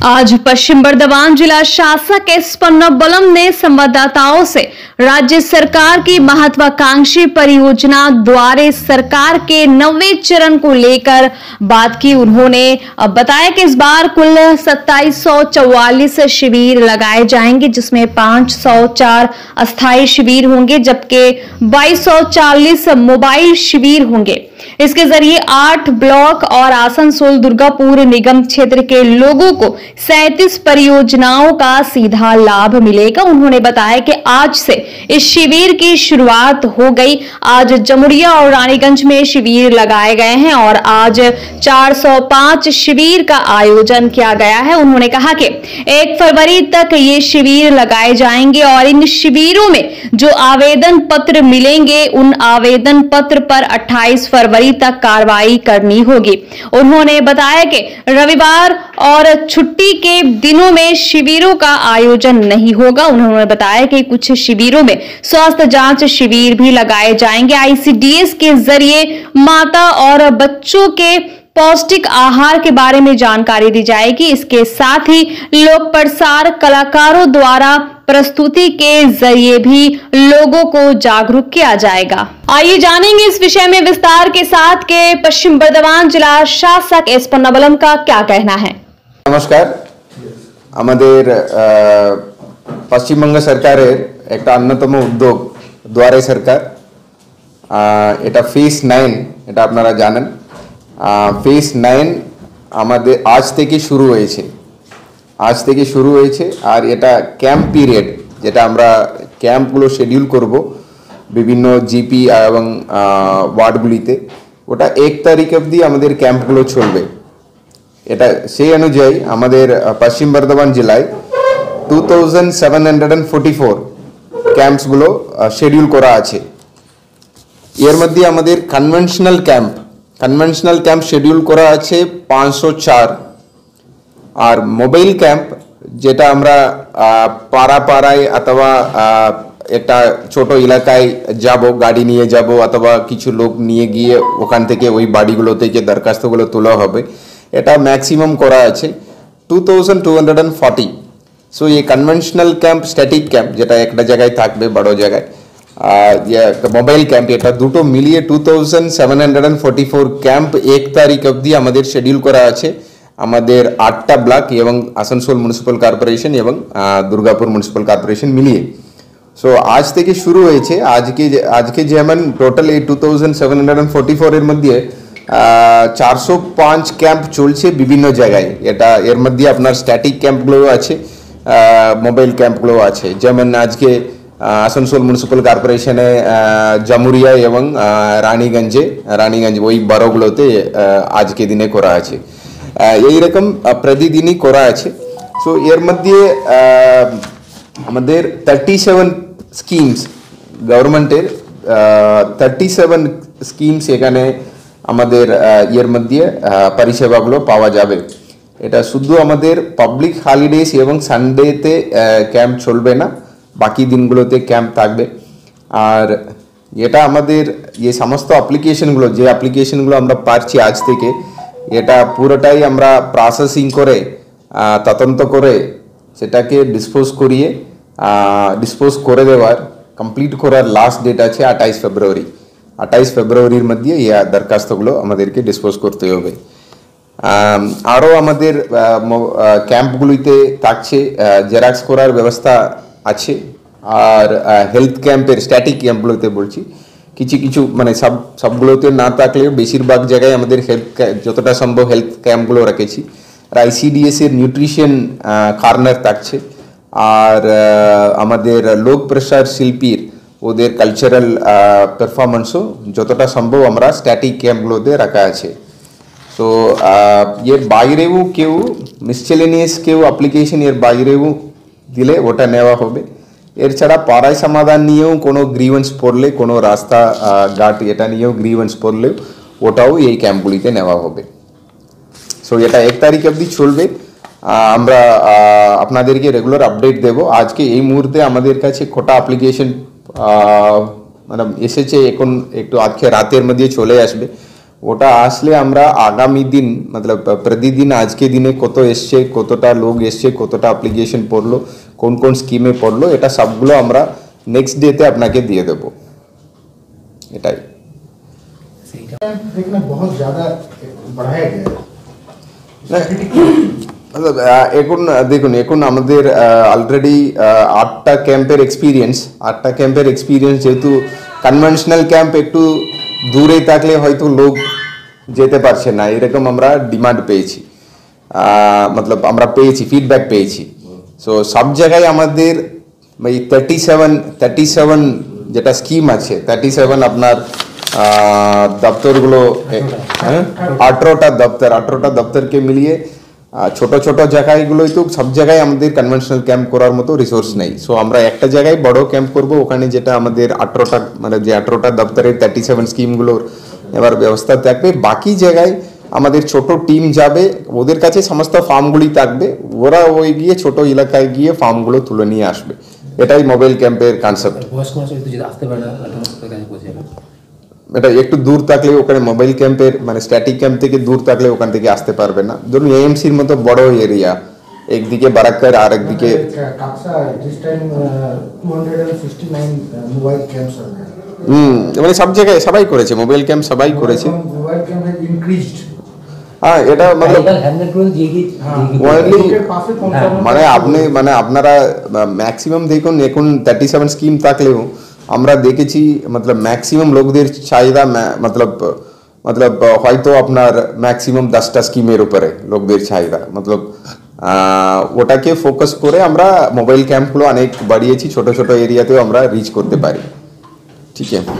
आज पश्चिम बर्धमान जिला शासक एस पन्नाबलम ने संवाददाताओं से राज्य सरकार की महत्वाकांक्षी परियोजना द्वारे सरकार के 90वें चरण को लेकर बात की। उन्होंने बताया कि इस बार कुल 2744 शिविर लगाए जाएंगे, जिसमें 504 अस्थायी शिविर होंगे जबकि 2240 मोबाइल शिविर होंगे। इसके जरिए 8 ब्लॉक और आसनसोल दुर्गापुर निगम क्षेत्र के लोगों को 37 परियोजनाओं का सीधा लाभ मिलेगा। उन्होंने बताया कि आज से इस शिविर की शुरुआत हो गई। आज जमुरिया और रानीगंज में शिविर लगाए गए हैं और आज 405 शिविर का आयोजन किया गया है। उन्होंने कहा कि 1 फरवरी तक ये शिविर लगाए जाएंगे और इन शिविरों में जो आवेदन पत्र मिलेंगे उन आवेदन पत्र पर 28 फरवरी तक कार्रवाई करनी होगी। उन्होंने बताया कि रविवार और छुट्टी के दिनों में शिविरों का आयोजन नहीं होगा। उन्होंने बताया कि कुछ शिविरों में स्वास्थ्य जांच शिविर भी लगाए जाएंगे। आईसीडीएस के जरिए माता और बच्चों के पौष्टिक आहार के बारे में जानकारी दी जाएगी। इसके साथ ही लोक प्रसार कलाकारों द्वारा प्रस्तुति के जरिए भी लोगों को जागरूक किया जाएगा। आइए जानेंगे इस विषय में विस्तार के साथ के पश्चिम बर्धमान जिला शासक एस पन्नाबलम का क्या कहना है। नमस्कार, আমাদের পশ্চিমবঙ্গ সরকারের একটা অন্যতম উদ্যোগ দুয়ারে সরকার, এটা ফেজ 9, এটা আপনারা জানেন। ফেজ 9 আমাদের আজ থেকে শুরু হয়েছে আর এটা ক্যাম্প পিরিয়ড, যেটা আমরা ক্যাম্পগুলো শিডিউল করব বিভিন্ন জিপি এবং ওয়ার্ডগুলিতে, ওটা 1 তারিখ অবধি আমাদের ক্যাম্পগুলো চলবে। এটা সেই অনুযায়ী আমাদের পশ্চিম বর্ধমান জেলায় 2744 ক্যাম্পসগুলো শিডিউল করা আছে। এর মধ্যে আমাদের কনভেনশনাল ক্যাম্প শিডিউল করা আছে 504, আর মোবাইল ক্যাম্প যেটা আমরা পাড়ায় অথবা একটা ছোট এলাকায় যাব, গাড়ি নিয়ে যাব অথবা কিছু লোক নিয়ে গিয়ে ওখান থেকে ওই বাড়িগুলো থেকে দরখাস্তগুলো তোলা হবে, এটা ম্যাক্সিমাম করা আছে 2240। সো এই কনভেনশনাল ক্যাম্প, স্ট্যাটিক ক্যাম্প যেটা একটা জায়গায় থাকবে বড় জায়গায়, মোবাইল ক্যাম্প, এটা দুটো মিলিয়ে 2744 ক্যাম্প 1 তারিখ অবধি আমাদের শিডিউল করা আছে আমাদের 8টা ব্লক এবং আসানসোল মিউনিসিপ্যাল কর্পোরেশন এবং দুর্গাপুর মিউনিসিপ্যাল কর্পোরেশন মিলিয়ে। সো আজ থেকে শুরু হয়েছে। আজকে যেমন টোটাল এই 2744 এর মধ্যে 405 ক্যাম্প চলছে বিভিন্ন জায়গায়। এর মধ্যে আপনার স্ট্যাটিক ক্যাম্পগুলো আছে, মোবাইল ক্যাম্পগুলো আছে। যেমন আজকে আসানসোল মিউনিসিপ্যাল কর্পোরেশনে জামুরিয়া এবং রানীগঞ্জ ওই বারোগুলোতে আজকে দিনে করা আছে। এইরকম প্রতিদিনই করা আছে। সো এর মধ্যে আমাদের 37 স্কিমস, গভর্নমেন্টের 37 স্কিমস এখানে আমাদের এর মধ্যে পরিষেবাগুলো পাওয়া যাবে। এটা শুধু আমাদের পাবলিক হলিডেজ এবং সানডেতে ক্যাম্প চলবে না, বাকি দিনগুলোতে ক্যাম্প থাকবে। আর এটা আমাদের যে সমস্ত অ্যাপ্লিকেশনগুলো আমরা পাচ্ছি আজ থেকে, এটা পুরোটাই আমরা প্রসেসিং করে তদন্ত করে সেটাকে ডিসপোজ করে দেওয়ার, কমপ্লিট করার লাস্ট ডেট আছে 28 ফেব্রুয়ারি। 28 ফেব্রুয়ারির মধ্যে এই দরখাস্তগুলো আমাদেরকে ডিসপোজ করতে হবে। আরও আমাদের ক্যাম্পগুলিতে থাকছে জেরক্স করার ব্যবস্থা আছে। আর হেলথ ক্যাম্পের, স্ট্যাটিক ক্যাম্পগুলোতে বলছি, কিছু মানে সবগুলোতে না থাকলেও বেশিরভাগ জায়গায় আমাদের যতটা সম্ভব হেলথ ক্যাম্পগুলো রেখেছি। আর আইসিডিএস এর নিউট্রিশন কর্নার থাকছে। আর আমাদের লোক প্রসার শিল্পীর ওদের কালচারাল পারফরমেন্সও যতটা সম্ভব আমরা স্ট্যাটিক ক্যাম্পগুলোতে রাখা আছে। সো এর বাইরেও কেউ মিসচেলেনিয়াস অ্যাপ্লিকেশন এর বাইরেও দিলে ওটা নেওয়া হবে। এর ছাড়া পাড়ায় সমাধান নিয়েও কোনো গ্রিভেন্স পড়লে, কোনো রাস্তা ঘাট এটা নিয়েও গ্রিভেন্স পড়লে ওটাও এই ক্যাম্পগুলিতে নেওয়া হবে। সো এটা 1 তারিখ অবধি চলবে। আমরা আপনাদেরকে রেগুলার আপডেট দেব। আজকে এই মুহূর্তে আমাদের কাছে কটা অ্যাপ্লিকেশন মানে এসেছে, এখন একটু আজকে রাতের মধ্যে চলে আসবে। ওটা আসলে আমরা আগামী দিন মতলব প্রতিদিন আজকে দিনে কত এসছে, কতটা লোক এসছে, কতটা অ্যাপ্লিকেশন পড়লো, কোন কোন স্কিমে পড়লো, এটা সবগুলো আমরা নেক্সট ডেতে আপনাকে দিয়ে দেবো। এটাই देखना बहुत ज़्यादा बढ़ाया गया है। এখন দেখুন, এখন আমাদের অলরেডি 8টা ক্যাম্পের এক্সপিরিয়েন্স, যেহেতু কনভেনশনাল ক্যাম্প একটু দূরে থাকলে হয়তো লোক যেতে পারছে না, এরকম আমরা ডিমান্ড পেয়েছি, মতলব আমরা পেয়েছি, ফিডব্যাক পেয়েছি। সো সব জায়গায় আমাদের 37 যেটা স্কিম আছে, 37 আপনার দপ্তরগুলো, 18টা দপ্তরকে মিলিয়ে ছোট ছোট জায়গাগুলোই তো, সব জায়গায় আমাদের কনভেনশনাল ক্যাম্প করার মতো রিসোর্স নেই। সো আমরা একটা জায়গায় বড় ক্যাম্প করব, ওখানে যেটা আমাদের 18টা মানে যে 18টা দপ্তরের 37 স্কিমগুলোর এবার ব্যবস্থা থাকবে। বাকি জায়গায় আমাদের ছোট টিম যাবে, ওদের কাছে সমস্ত ফার্মগুলি থাকবে, ওরা ওই গিয়ে ছোট এলাকায় গিয়ে ফার্মগুলো তুলে নিয়ে আসবে। এটাই মোবাইল ক্যাম্পের কনসেপ্ট। এটা একটু দূর থাকলে ওখানে মোবাইল ক্যাম্পের মানে স্ট্যাটিক ক্যাম্প থেকে দূর থাকলে ওখান থেকে আসতে পারবে না। ধরুন এএমসির মতো বড় এরিয়া, একদিকে বারাক্কার আর একদিকে মানে সব জায়গায় সবাই করেছে, মোবাইল ক্যাম্প সবাই করেছে। হ্যাঁ, এটা মানে আপনারা ম্যাক্সিমাম দেখুন, এখন 37 স্কিম থাকলেও আমরা দেখেছি মতলব ম্যাক্সিমাম লোকদের চাহিদা মতলব হয়তো আপনার ম্যাক্সিমাম 10টা স্কিমের উপরে লোকদের চাহিদা, মতলব ওটাকে ফোকাস করে আমরা মোবাইল ক্যাম্পগুলো অনেক বাড়িয়েছি, ছোট ছোট এরিয়াতেও আমরা রিচ করতে পারি। ঠিক আছে।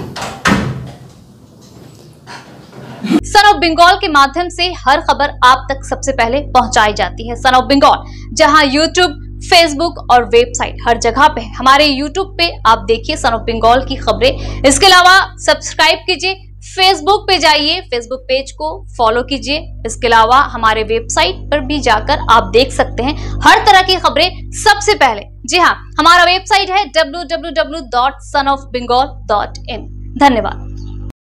सन ऑफ बंगाल के माध्यम से हर खबर आप तक सबसे पहले पहुंचाई जाती है। सन ऑफ बंगाल जहां यूट्यूब, फेसबुक और वेबसाइट हर जगह पे है। हमारे यूट्यूब पे आप देखिए सन ऑफ बंगाल की खबरें। इसके अलावा सब्सक्राइब कीजिए, फेसबुक पे जाइए, फेसबुक पेज को फॉलो कीजिए। इसके अलावा हमारे वेबसाइट पर भी जाकर आप देख सकते हैं हर तरह की खबरें सबसे पहले। जी हाँ, हमारा वेबसाइट है www.sonofbengal.in। धन्यवाद।